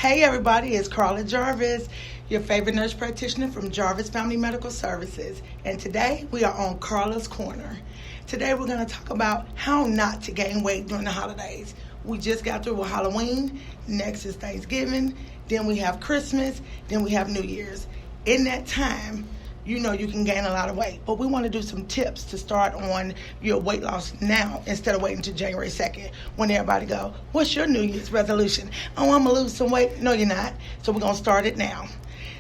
Hey everybody, it's Carla Jarvis, your favorite nurse practitioner from Jarvis Family Medical Services. And today we are on Carla's Corner. Today we're going to talk about how not to gain weight during the holidays. We just got through with Halloween, next is Thanksgiving, then we have Christmas, then we have New Year's. In that time, you know you can gain a lot of weight. But we want to do some tips to start on your weight loss now instead of waiting until January 2nd when everybody go, what's your New Year's resolution? Oh, I'm going to lose some weight. No, you're not. So we're going to start it now.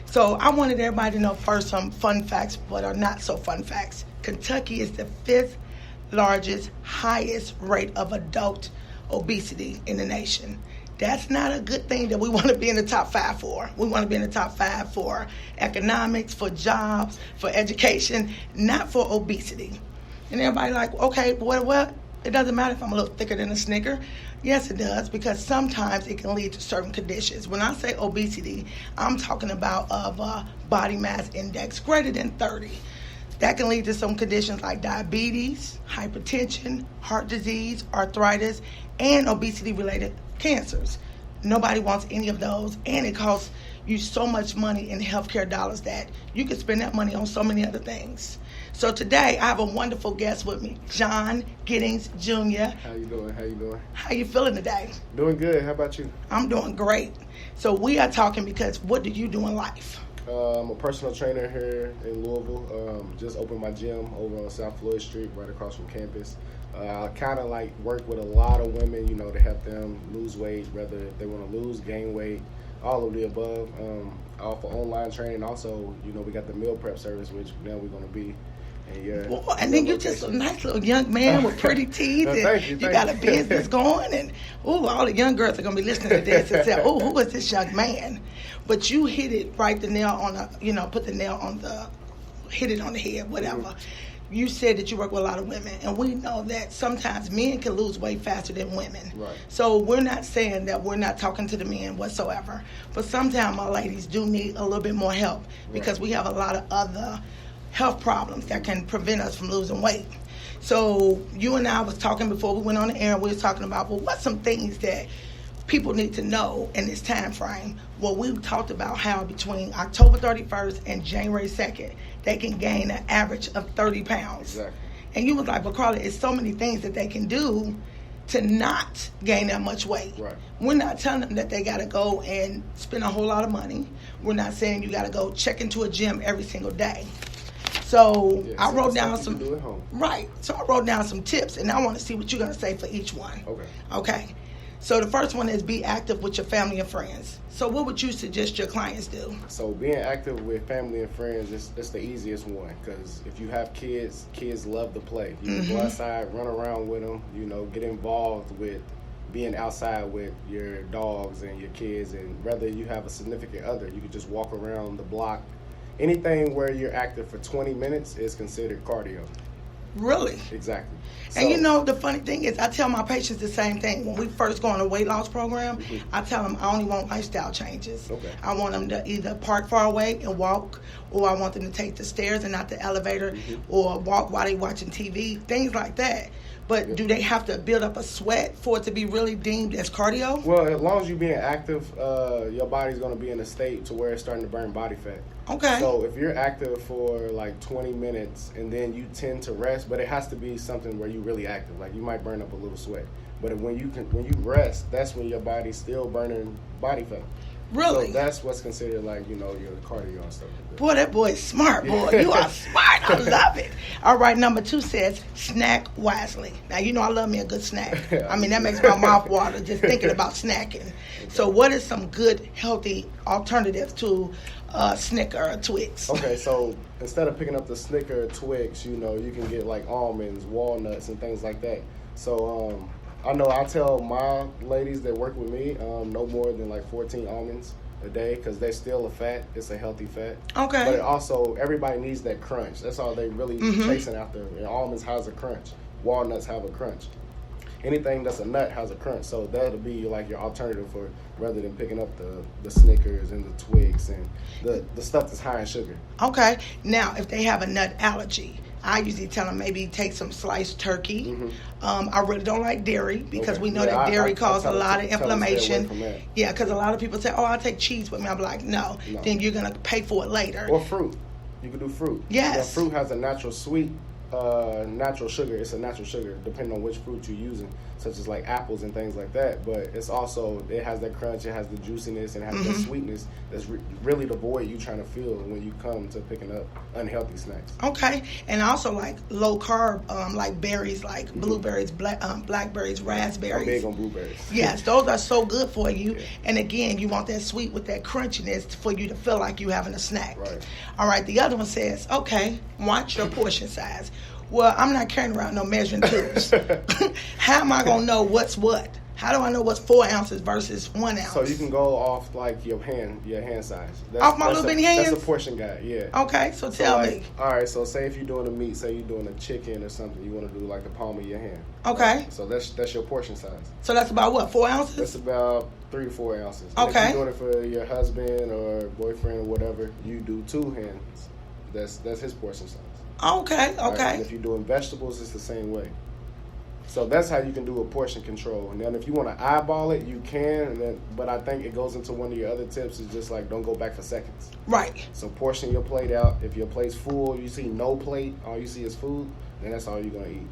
So I wanted everybody to know first some fun facts, but are not so fun facts. Kentucky is the 5th largest, highest rate of adult obesity in the nation. That's not a good thing that we want to be in the top 5 for. We want to be in the top 5 for economics, for jobs, for education, not for obesity. And everybody like, okay, what? It doesn't matter if I'm a little thicker than a Snicker. Yes, it does, because sometimes it can lead to certain conditions. When I say obesity, I'm talking about of a body mass index greater than 30. That can lead to some conditions like diabetes, hypertension, heart disease, arthritis, and obesity-related cancers. Nobody wants any of those, and it costs you so much money in healthcare dollars that you can spend that money on so many other things. So today, I have a wonderful guest with me, John Giddings Jr. How you doing? How you feeling today? Doing good. How about you? I'm doing great. So we are talking because what do you do in life? I'm a personal trainer here in Louisville. Just opened my gym over on South Floyd Street, right across from campus. I kind of like work with a lot of women, to help them lose weight, whether they want to lose, gain weight, all of the above. I offer online training. Also, we got the meal prep service, which now we're going to be. And then you're just a nice little young man with pretty teeth. Thank you you. got a business going. And, all the young girls are going to be listening to this and say, who is this young man? But you hit it right, the nail on the, hit it on the head, whatever. Mm-hmm. You said that you work with a lot of women, and we know that sometimes men can lose weight faster than women. Right. So we're not saying that we're not talking to the men whatsoever. But sometimes my ladies do need a little bit more help because we have a lot of other health problems that can prevent us from losing weight. So you and I was talking before we went on the air, and we were talking about, what's some things that people need to know in this time frame? Well, we talked about how between October 31st and January 2nd, they can gain an average of 30 pounds. Exactly. And you was like, Carla, it's so many things that they can do to not gain that much weight. Right. We're not telling them that they got to go and spend a whole lot of money. We're not saying you got to go check into a gym every single day. So I wrote down some. Do at home. Right. So I wrote down some tips, and I want to see what you're going to say for each one. Okay. So the first one is be active with your family and friends. So what would you suggest your clients do? So being active with family and friends is the easiest one, because if you have kids love to play. You can go outside, run around with them, get involved with being outside with your dogs and your kids, and whether you have a significant other, you could just walk around the block. Anything where you're active for 20 minutes is considered cardio. Really? Exactly. And the funny thing is, I tell my patients the same thing. When we first go on a weight loss program, I tell them I only want lifestyle changes. Okay. I want them to either park far away and walk, or I want them to take the stairs and not the elevator, or walk while they're watching TV, things like that. But do they have to build up a sweat for it to be really deemed as cardio? Well, as long as you're being active, your body's going to be in a state to where it's starting to burn body fat. Okay. So if you're active for like 20 minutes and then you tend to rest, but it has to be something where you're really active. Like you might burn up a little sweat. But when you rest, that's when your body's still burning body fat. Really? So that's what's considered like, your cardio and stuff like that. Boy, that boy is smart, boy. You are smart. I love it. All right, number 2 says snack wisely. Now, I love me a good snack. I mean, that makes my mouth water just thinking about snacking. So what is some good, healthy alternatives to Snicker or Twix? Okay, so instead of picking up the Snicker or Twix, you can get like almonds, walnuts, and things like that. So I know I tell my ladies that work with me no more than like 14 almonds a day, because they're still a fat. It's a healthy fat. Okay. But it also, everybody needs that crunch. That's all they really chasing after. And almonds has a crunch. Walnuts have a crunch. Anything that's a nut has a crunch. So that'll be like your alternative for, rather than picking up the Snickers and the Twix and the stuff that's high in sugar. Okay. Now, if they have a nut allergy, I usually tell them maybe take some sliced turkey. I really don't like dairy because we know that dairy causes a lot of inflammation. Yeah, because a lot of people say, "Oh, I'll take cheese with me." I'm like, no. Then you're gonna pay for it later. Or fruit. You can do fruit. Yes. Yeah, fruit has a natural sweet, natural sugar. It's a natural sugar, depending on which fruit you're using, such as like apples and things like that. But it's also, it has that crunch, it has the juiciness, and it has that sweetness that's really the void you trying to fill when you come to picking up unhealthy snacks. Okay, and also like low carb, like berries, like blueberries, blackberries, raspberries. I'm big on blueberries. Yes, those are so good for you. Yeah. And again, you want that sweet with that crunchiness for you to feel like you having a snack. Right. All right, the other one says, okay, watch your portion size. Well, I'm not carrying around no measuring tubes. How am I going to know what's what? How do I know what's 4 ounces versus 1 ounce? So you can go off like your hand size. Off my little bitty hands? That's a portion guide, yeah. Okay, so tell me. All right, so say if you're doing a meat, say you're doing a chicken or something, you want to do like the palm of your hand. Okay. Right? So that's your portion size. So that's about what, 4 ounces? That's about 3 to 4 ounces. And Okay. if you're doing it for your husband or boyfriend or whatever, you do 2 hands. That's his portion size. Okay. Right? And if you're doing vegetables, it's the same way. So that's how you can do a portion control. And then if you want to eyeball it, you can. But I think it goes into one of your other tips is just like don't go back for seconds. Right. So portion your plate out. If your plate's full, you see no plate, all you see is food, then that's all you're going to eat.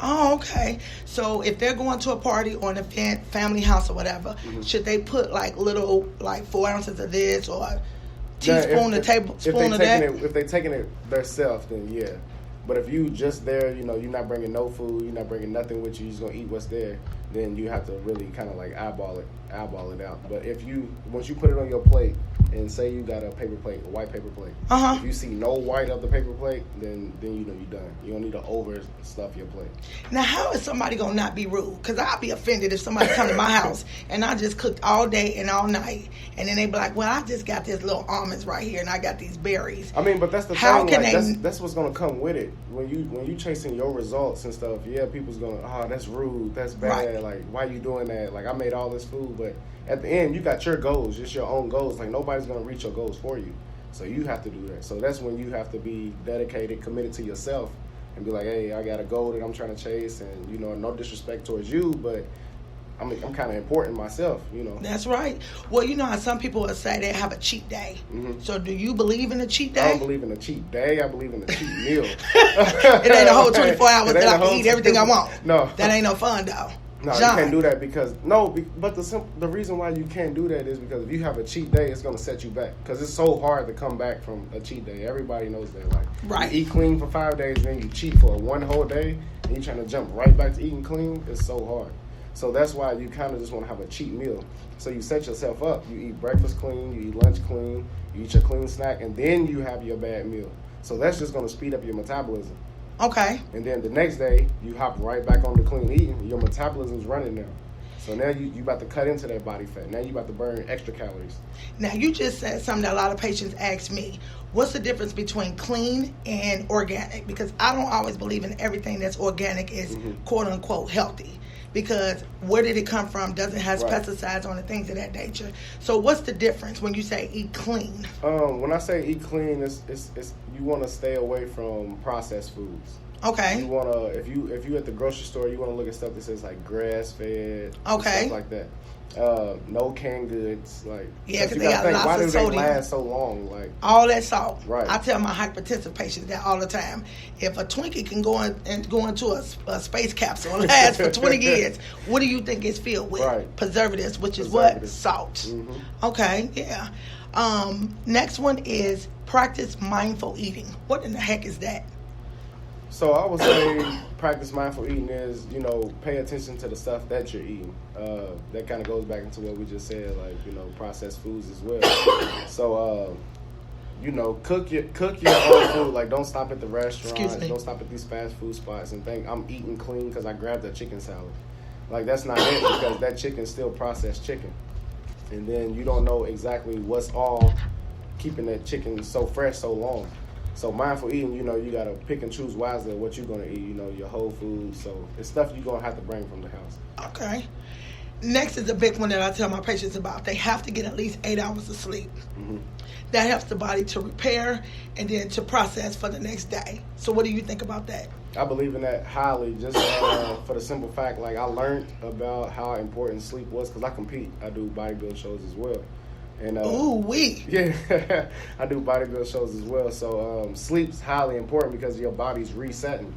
Oh, okay. So if they're going to a party or an event, family house or whatever, should they put like little, like 4 ounces of this or a teaspoon, a tablespoon of that? If they're taking it themselves, then yeah. But if you just there, you're not bringing no food, you're not bringing nothing with you, you're just going to eat what's there, then you have to really kind of like eyeball it out. But once you put it on your plate, and say you got a paper plate, a white paper plate, if you see no white of the paper plate, then you know you're done. You don't need to overstuff your plate. Now, how is somebody going to not be rude? Because I'll be offended if somebody come to my house and I just cooked all day and all night, and then they be like, well, I just got this little almonds right here and I got these berries. I mean, but that's the how thing. Can like, that's what's going to come with it. When you chasing your results and stuff, yeah, people's going, oh, that's rude, that's bad. Right. Like, why you doing that? Like, I made all this food, but at the end, you got your goals, just your own goals. Like, nobody's going to reach your goals for you. So you have to do that. So that's when you have to be dedicated, committed to yourself, and be like, hey, I got a goal that I'm trying to chase, and, no disrespect towards you, but I'm kind of important myself, That's right. Well, how some people will say they have a cheat day. So do you believe in a cheat day? I don't believe in a cheat day. I believe in a cheat meal. It ain't a whole 24 hours that I can eat everything I want. No. That ain't no fun, though. No, John. You can't do that but the reason why you can't do that is because if you have a cheat day, it's going to set you back. Because it's so hard to come back from a cheat day. Everybody knows that. Like, right. You eat clean for 5 days, then you cheat for 1 whole day, and you're trying to jump right back to eating clean. It's so hard. So that's why you kind of just want to have a cheat meal. So you set yourself up. You eat breakfast clean, you eat lunch clean, you eat your clean snack, and then you have your bad meal. So that's just going to speed up your metabolism. Okay. And then the next day, you hop right back on the clean eating. Your metabolism's running now. So now you about to cut into that body fat. Now you about to burn extra calories. Now you just said something that a lot of patients ask me. What's the difference between clean and organic? Because I don't always believe in everything that's organic is quote unquote healthy. Because where did it come from? Does it have pesticides on it, things of that nature? So what's the difference when you say eat clean? When I say eat clean, it's you want to stay away from processed foods. Okay. You want to if you at the grocery store, you want to look at stuff that says like grass fed, stuff like that. No canned goods, like because they got lots of sodium. Why do they last so long? Like all that salt. Right. I tell my hypertensive patients that all the time. If a Twinkie can go into a space capsule and last for 20 years, what do you think it's filled with? Right. Preservatives, which is what? Salt. Okay, yeah. Next one is practice mindful eating. What in the heck is that? So I would say practice mindful eating is, pay attention to the stuff that you're eating. That kind of goes back into what we just said, like, processed foods as well. So, cook your own food. Like, don't stop at the restaurants. Don't stop at these fast food spots and think I'm eating clean because I grabbed a chicken salad. Like, that's not it, because that chicken's still processed chicken. And then you don't know exactly what's all keeping that chicken so fresh so long. So mindful eating, you got to pick and choose wisely what you're going to eat, your whole food. So it's stuff you're going to have to bring from the house. Okay. Next is a big one that I tell my patients about. They have to get at least 8 hours of sleep. Mm-hmm. That helps the body to repair and then to process for the next day. So what do you think about that? I believe in that highly, just for the simple fact, like I learned about how important sleep was because I compete. I do bodybuilding shows as well. And yeah, I do bodybuilding shows as well. So sleep's highly important because your body's resetting.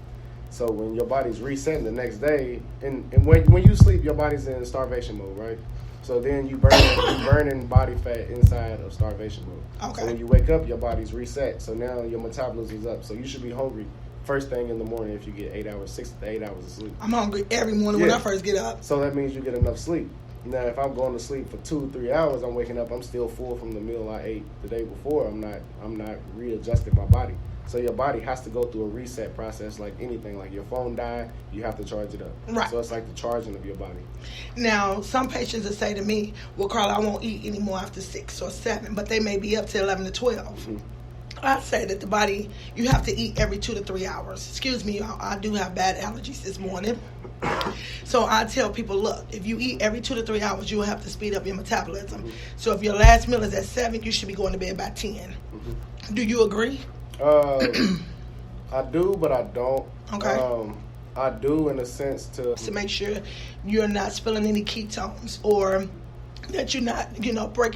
So when your body's resetting the next day, and when you sleep, your body's in starvation mode, right? So then you burning body fat inside of starvation mode. Okay. So when you wake up, your body's reset. So now your metabolism is up. So you should be hungry first thing in the morning if you get 8 hours, 6 to 8 hours of sleep. I'm hungry every morning when I first get up. So that means you get enough sleep. Now, if I'm going to sleep for 2-3 hours, I'm waking up, I'm still full from the meal I ate the day before. I'm not readjusting my body. So your body has to go through a reset process like anything. Like your phone died, you have to charge it up. Right. So it's like the charging of your body. Now, some patients will say to me, well, Carla, I won't eat anymore after 6 or 7, but they may be up to 11 to 12. Mm-hmm. I say that the body, you have to eat every 2 to 3 hours. Excuse me, I do have bad allergies this morning. So I tell people, look, if you eat every 2 to 3 hours, you'll have to speed up your metabolism. Mm-hmm. So if your last meal is at 7, you should be going to bed by 10. Mm-hmm. Do you agree? I do, but I don't. Okay. I do in a sense to make sure you're not spilling any ketones or that you're not,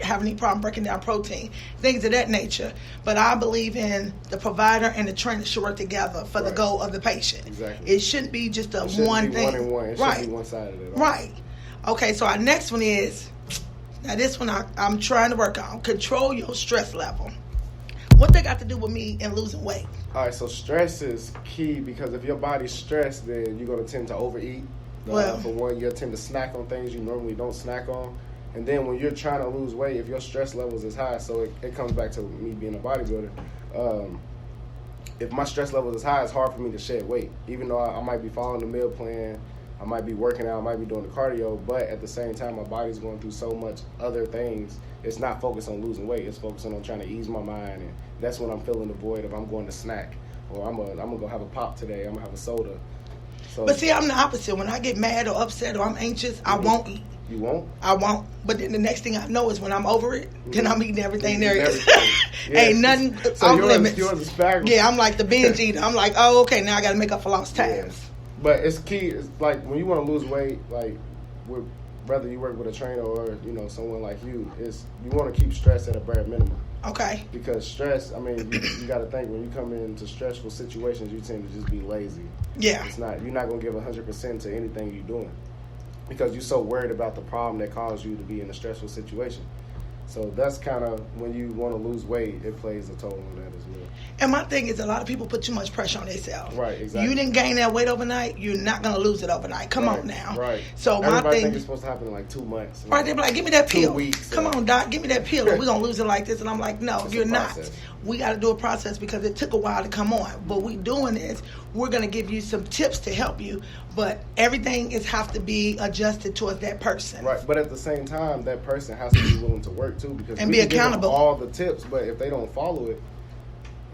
having any problem breaking down protein, things of that nature. But I believe in the provider and the trainer should work together for the goal of the patient. Exactly. It shouldn't be just a one thing. One and one. It shouldn't be one-sided at all. Right. Okay, so our next one is, now this one I'm trying to work on, control your stress level. What they got to do with me and losing weight? All right, so stress is key because if your body's stressed, then you're going to tend to overeat. For one, you'll tend to snack on things you normally don't snack on. And then when you're trying to lose weight, if your stress levels is high, so it comes back to me being a bodybuilder. If my stress level is high, it's hard for me to shed weight. Even though I might be following the meal plan, I might be working out, I might be doing the cardio, but at the same time, my body's going through so much other things. It's not focused on losing weight. It's focusing on trying to ease my mind, and that's when I'm feeling the void of I'm going to snack, or I'm gonna go have a pop today. I'm gonna have a soda. So, but see, I'm the opposite. When I get mad or upset or I'm anxious, I won't eat. You won't? I won't. But then the next thing I know is when I'm over it, then I'm eating everything there is. Yeah. Ain't nothing off limits. Yours is spaghetti. Yeah, I'm like the binge eater. I'm like, oh, okay, now I got to make up for lost times. Yeah. But it's key. It's like when you want to lose weight, like whether you work with a trainer or someone like you, is you want to keep stress at a bare minimum. Okay. Because stress, I mean, you got to think when you come into stressful situations, you tend to just be lazy. Yeah. You're not gonna give 100% to anything you're doing because you're so worried about the problem that caused you to be in a stressful situation. So that's kind of when you want to lose weight, it plays a toll on that as well. And my thing is, a lot of people put too much pressure on themselves. Right, exactly. You didn't gain that weight overnight, you're not going to lose it overnight. Come on now. Right. So everybody think it's supposed to happen in like 2 months. Right, they be like, give me that pill. 2 weeks. Come on, doc, give me that pill, or we're going to lose it like this. And I'm like, no, you're not. We got to do a process because it took a while to come on. What we doing is we're going to give you some tips to help you, but everything have to be adjusted towards that person. Right, but at the same time, that person has to be willing to work too because and we be accountable. Give them all the tips, but if they don't follow it,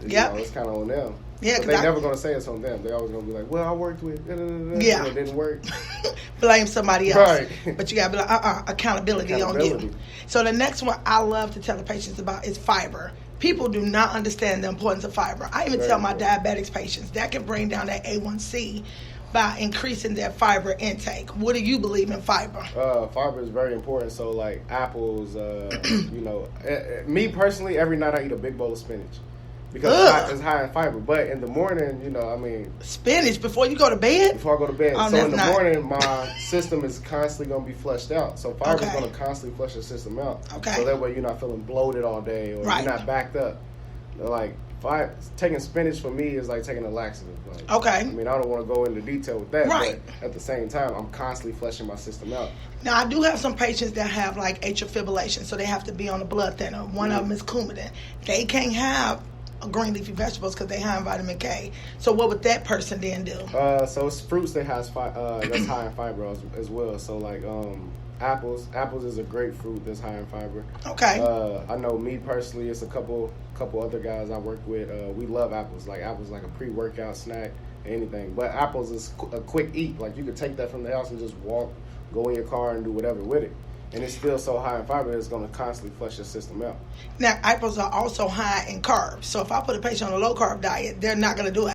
it's kind of on them. Yeah, but they're never going to say it's on them. They're always going to be like, well, I worked with yeah, it didn't work. Blame somebody else. Right. But you got to be like, accountability on you. So the next one I love to tell the patients about is fiber. People do not understand the importance of fiber. I even tell my diabetics patients that can bring down that A1C by increasing their fiber intake. What do you believe in fiber? Fiber is very important. So like apples, me personally, every night I eat a big bowl of spinach because it's high in fiber. But in the morning, spinach before you go to bed? Before I go to bed. So in the morning, my system is constantly going to be flushed out. So fiber is going to constantly flush your system out. Okay. So that way you're not feeling bloated all day or you're not backed up. Like taking spinach for me is like taking a laxative. Like, okay. I mean, I don't want to go into detail with that. Right. But at the same time, I'm constantly flushing my system out. Now, I do have some patients that have like atrial fibrillation, so they have to be on a blood thinner. One of them is Coumadin. They can't have green leafy vegetables because they high in vitamin K. So what would that person then do? So it's fruits that that's high in fiber as well. So like apples. Apples is a great fruit that's high in fiber. Okay. I know me personally, it's a couple other guys I work with. We love apples. Like apples, like a pre-workout snack, anything. But apples is a quick eat. Like you could take that from the house and just walk go in your car and do whatever with it. And it's still so high in fiber that it's going to constantly flush your system out. Now, apples are also high in carbs. So if I put a patient on a low carb diet, they're not going to do it.